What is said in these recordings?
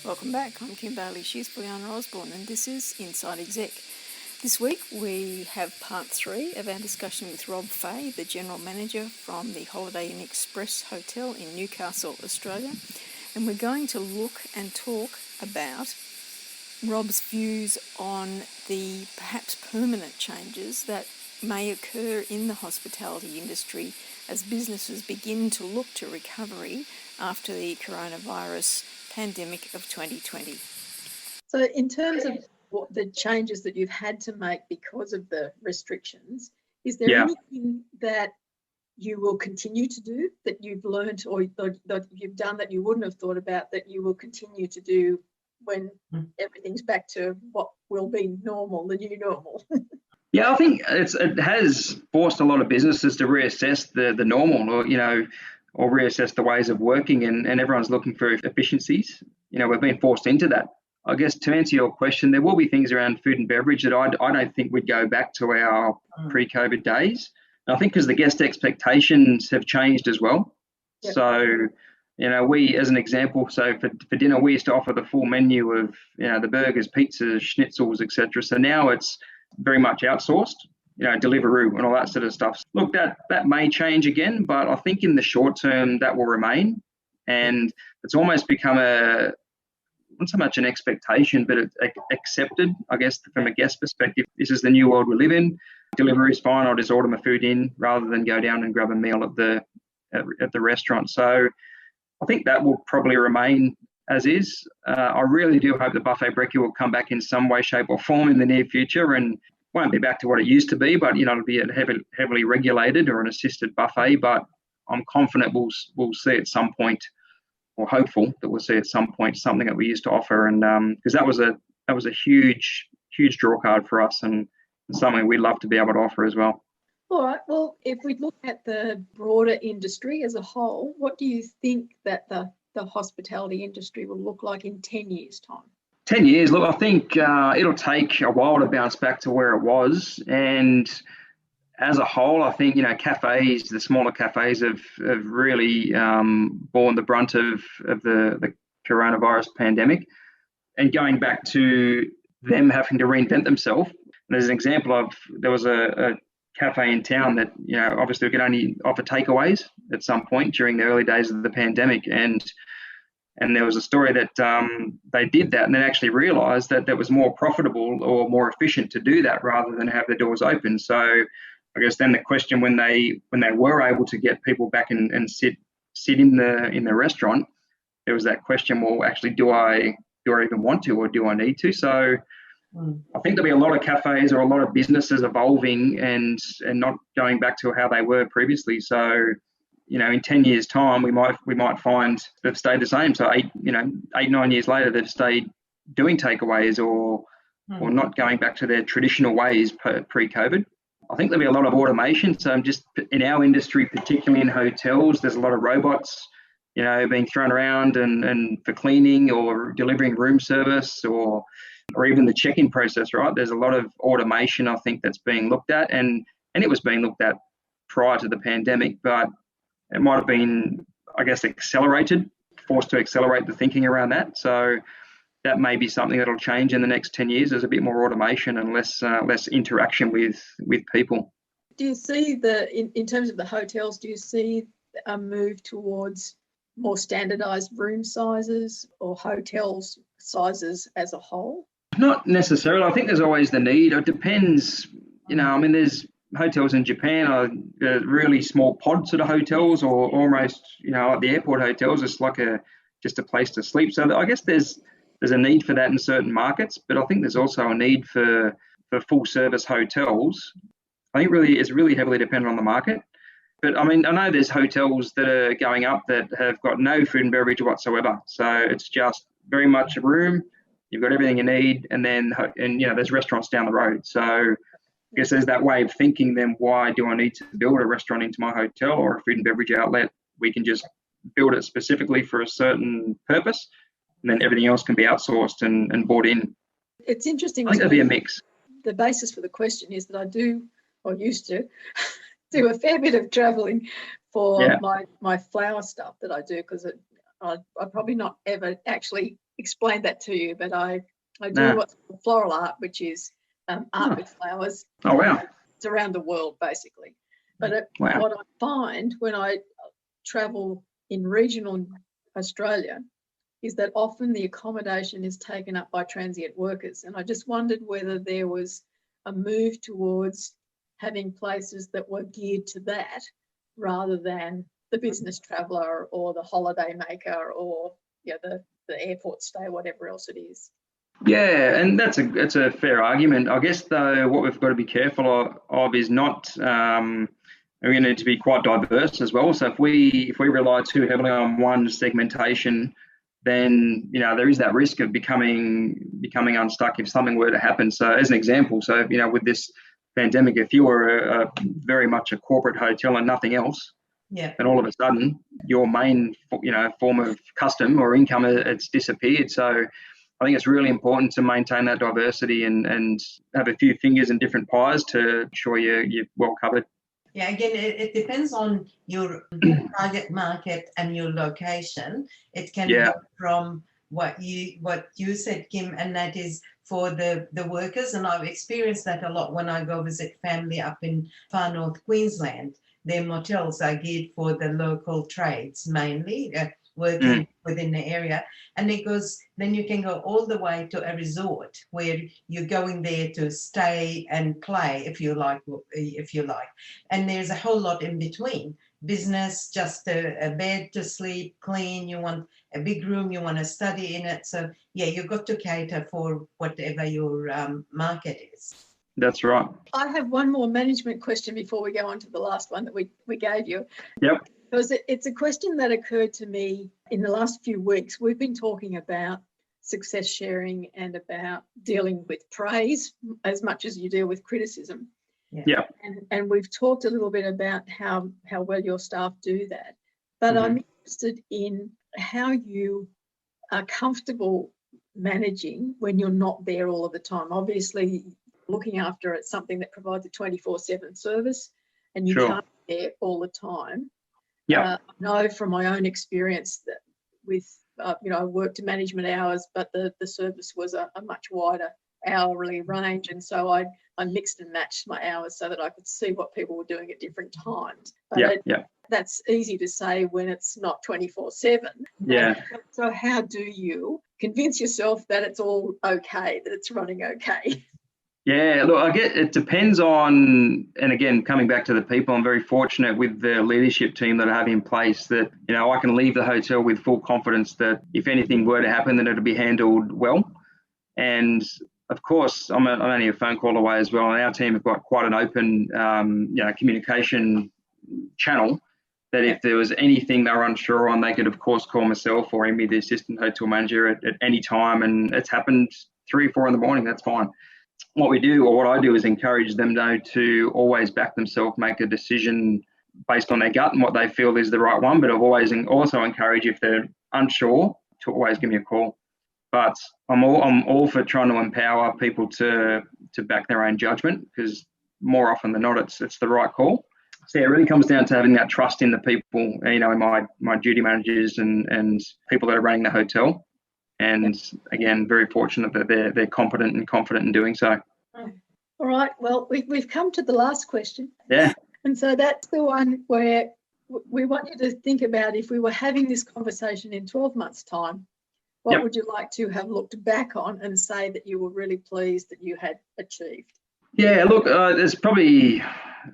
Welcome back. I'm Kim Bailey. She's Brianna Osborne, and this is Inside Exec. This week we have part 3 of our discussion with Rob Fahey, the General Manager from the Holiday Inn Express Hotel in Newcastle, Australia. And we're going to look and talk about Rob's views on the perhaps permanent changes that may occur in the hospitality industry as businesses begin to look to recovery after the coronavirus pandemic of 2020. So in terms of what the changes that you've had to make because of the restrictions, is there anything that you will continue to do that you've learned or that you've done that you wouldn't have thought about that you will continue to do when everything's back to what will be normal, the new normal? Yeah, I think it has forced a lot of businesses to reassess the normal, or reassess the ways of working, and everyone's looking for efficiencies. We've been forced into that. I guess to answer your question, there will be things around food and beverage that I don't think would go back to our pre-COVID days. And I think because the guest expectations have changed as well. Yep. So, we, as an example, so for dinner, we used to offer the full menu of, the burgers, pizzas, schnitzels, etc. So now it's very much outsourced. Deliveroo and all that sort of stuff. Look, that may change again, but I think in the short term that will remain. And it's almost become not so much an expectation, but it's accepted, I guess, from a guest perspective. This is the new world we live in. Delivery is fine. I'll just order my food in rather than go down and grab a meal at the restaurant. So I think that will probably remain as is. I really do hope the buffet brekkie will come back in some way, shape or form in the near future, and won't be back to what it used to be, but it'll be a heavily regulated or an assisted buffet. But I'm confident we'll see at some point, or hopeful that we'll see at some point, something that we used to offer, and because that was a huge draw card for us, and something we'd love to be able to offer as well. All right. Well, if we look at the broader industry as a whole, what do you think that the hospitality industry will look like in 10 years' time? 10 years, look, I think it'll take a while to bounce back to where it was. And as a whole, I think, cafes, the smaller cafes have really borne the brunt of the coronavirus pandemic. And going back to them having to reinvent themselves, and as an example there was a cafe in town that, obviously we could only offer takeaways at some point during the early days of the pandemic. And there was a story that they did that and then actually realised that was more profitable or more efficient to do that rather than have the doors open. So I guess then the question when they were able to get people back and sit in the restaurant, there was that question, well, actually, do I even want to, or do I need to? So I think there'll be a lot of cafes or a lot of businesses evolving and not going back to how they were previously. So in 10 years' time, we might find they've stayed the same. So 9 years later, they've stayed doing takeaways or not going back to their traditional ways pre-COVID. I think there'll be a lot of automation. So just in our industry, particularly in hotels, there's a lot of robots, being thrown around and for cleaning or delivering room service or even the check-in process, right? There's a lot of automation, I think, that's being looked at. And it was being looked at prior to the pandemic, but it might have been, I guess, forced to accelerate the thinking around that. So that may be something that'll change in the next 10 years. There's a bit more automation and less interaction with people. Do you see in terms of the hotels, do you see a move towards more standardised room sizes or hotels sizes as a whole? Not necessarily. I think there's always the need. It depends. There's hotels in Japan are really small pod sort of hotels, or almost, like the airport hotels, it's like just a place to sleep. So I guess there's a need for that in certain markets, but I think there's also a need for full service hotels. I think it's really heavily dependent on the market. But I know there's hotels that are going up that have got no food and beverage whatsoever. So it's just very much a room. You've got everything you need, and there's restaurants down the road. So I guess there's that way of thinking. Then why do I need to build a restaurant into my hotel or a food and beverage outlet? We can just build it specifically for a certain purpose, and then everything else can be outsourced and bought in. It's interesting. I think there'll be a mix. The basis for the question is that I do, or used to, do a fair bit of travelling for my flower stuff that I do, because I've probably not ever actually explained that to you, but I do No. what's called floral art, which is art with flowers. Oh, wow. It's around the world, basically. But Wow. what I find when I travel in regional Australia is that often the accommodation is taken up by transient workers. And I just wondered whether there was a move towards having places that were geared to that rather than the business traveller or the holiday maker or the airport stay, whatever else it is. Yeah, and that's a fair argument. I guess though, what we've got to be careful of is not. We need to be quite diverse as well. So if we rely too heavily on one segmentation, then there is that risk of becoming unstuck if something were to happen. So as an example, with this pandemic, if you were very much a corporate hotel and nothing else, and all of a sudden your main form of custom or income it's disappeared. So I think it's really important to maintain that diversity and have a few fingers in different pies to ensure you're well covered. Yeah, again, it depends on your target market and your location. It can go from what you said, Kim, and that is for the workers. And I've experienced that a lot when I go visit family up in far north Queensland. Their motels are geared for the local trades mainly, working within the area. And then you can go all the way to a resort where you're going there to stay and play if you like. And there's a whole lot in between. Business, just a bed to sleep, clean, you want a big room, you want to study in it. So you've got to cater for whatever your market is. That's right. I have one more management question before we go on to the last one that we gave you. Yep. Because it's a question that occurred to me in the last few weeks. We've been talking about success sharing and about dealing with praise as much as you deal with criticism. Yeah. And we've talked a little bit about how well your staff do that. But I'm interested in how you are comfortable managing when you're not there all of the time. Obviously, looking after it's something that provides a 24/7 service and you can't be there all the time. I know from my own experience that with, I worked management hours, but the service was a much wider hourly range. And so I mixed and matched my hours so that I could see what people were doing at different times. But that's easy to say when it's not 24/7. Yeah. So how do you convince yourself that it's all okay, that it's running okay? Yeah, look, it depends on, and again, coming back to the people, I'm very fortunate with the leadership team that I have in place that, I can leave the hotel with full confidence that if anything were to happen, then it'll be handled well. And of course, I'm only a phone call away as well. And our team have got quite an open, communication channel that if there was anything they were unsure on, they could, of course, call myself or Amy, the assistant hotel manager at any time. And it's happened 3 or 4 in the morning, that's fine. What I do is encourage them though to always back themselves, make a decision based on their gut and what they feel is the right one. But I've always also encourage if they're unsure to always give me a call. But I'm all for trying to empower people to back their own judgment because more often than not it's the right call. So it really comes down to having that trust in the people, in my duty managers and people that are running the hotel. And again, very fortunate that they're competent and confident in doing so. All right. Well, we've come to the last question. Yeah. And so that's the one where we want you to think about if we were having this conversation in 12 months' time, what would you like to have looked back on and say that you were really pleased that you had achieved? Yeah, look, there's probably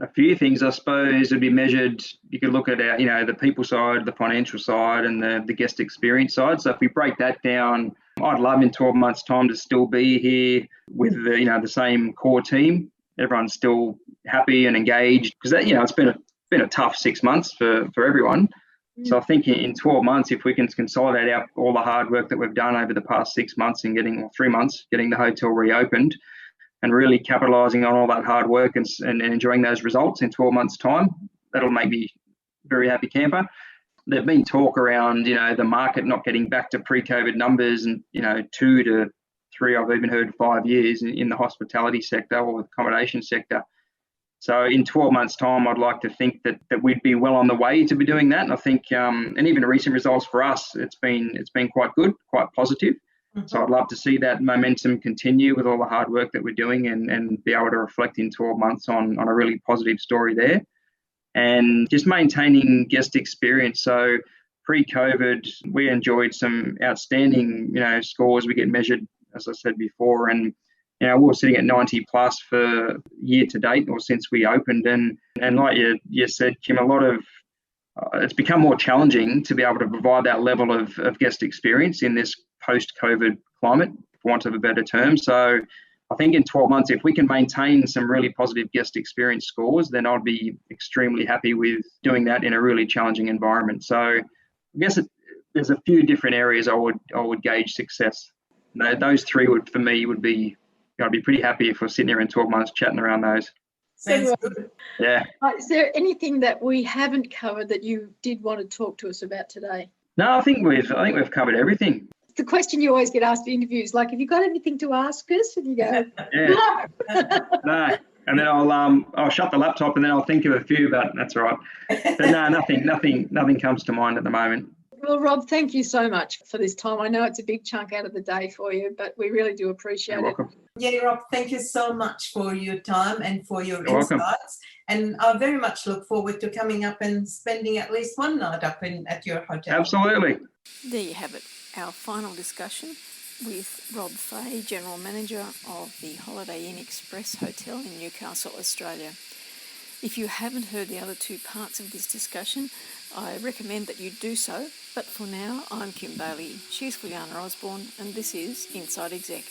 a few things, I suppose, to be measured. You could look at the people side, the financial side, and the guest experience side. So if we break that down, I'd love in 12 months' time to still be here with the same core team. Everyone's still happy and engaged because it's been a tough 6 months for everyone. So I think in 12 months, if we can consolidate out all the hard work that we've done over the past 6 months and 3 months, getting the hotel reopened, and really capitalising on all that hard work and enjoying those results in 12 months' time, that'll make me very happy camper. There've been talk around, the market not getting back to pre-COVID numbers and, 2 to 3, I've even heard 5 years in the hospitality sector or accommodation sector. So in 12 months' time, I'd like to think that we'd be well on the way to be doing that. And I think, and even recent results for us, it's been quite good, quite positive. So I'd love to see that momentum continue with all the hard work that we're doing and be able to reflect in 12 months on a really positive story there. And just maintaining guest experience. So pre-COVID, we enjoyed some outstanding, scores. We get measured, as I said before, and we were sitting at 90 plus for year to date or since we opened. And like you said, Kim, a lot of it's become more challenging to be able to provide that level of guest experience in this post-COVID climate, for want of a better term. So I think in 12 months, if we can maintain some really positive guest experience scores, then I'd be extremely happy with doing that in a really challenging environment. So I guess there's a few different areas I would gauge success. Those three would be, I'd be pretty happy if we're sitting here in 12 months chatting around those. Sounds good. Yeah. Is there anything that we haven't covered that you did want to talk to us about today? No, I think we've covered everything. The question you always get asked in interviews, like, have you got anything to ask us? And you go, yeah. No. And then I'll shut the laptop and then I'll think of a few, but that's all right. But no, nothing comes to mind at the moment. Well, Rob, thank you so much for this time. I know it's a big chunk out of the day for you, but we really do appreciate it. Welcome. Yeah, Rob, thank you so much for your time and for your You're insights. welcome. And I very much look forward to coming up and spending at least one night up at your hotel. Absolutely. There you have it, our final discussion with Rob Fahey, General Manager of the Holiday Inn Express Hotel in Newcastle, Australia. If you haven't heard the other two parts of this discussion, I recommend that you do so. But for now, I'm Kim Bailey, she's Juliana Osborne, and this is Inside Exec.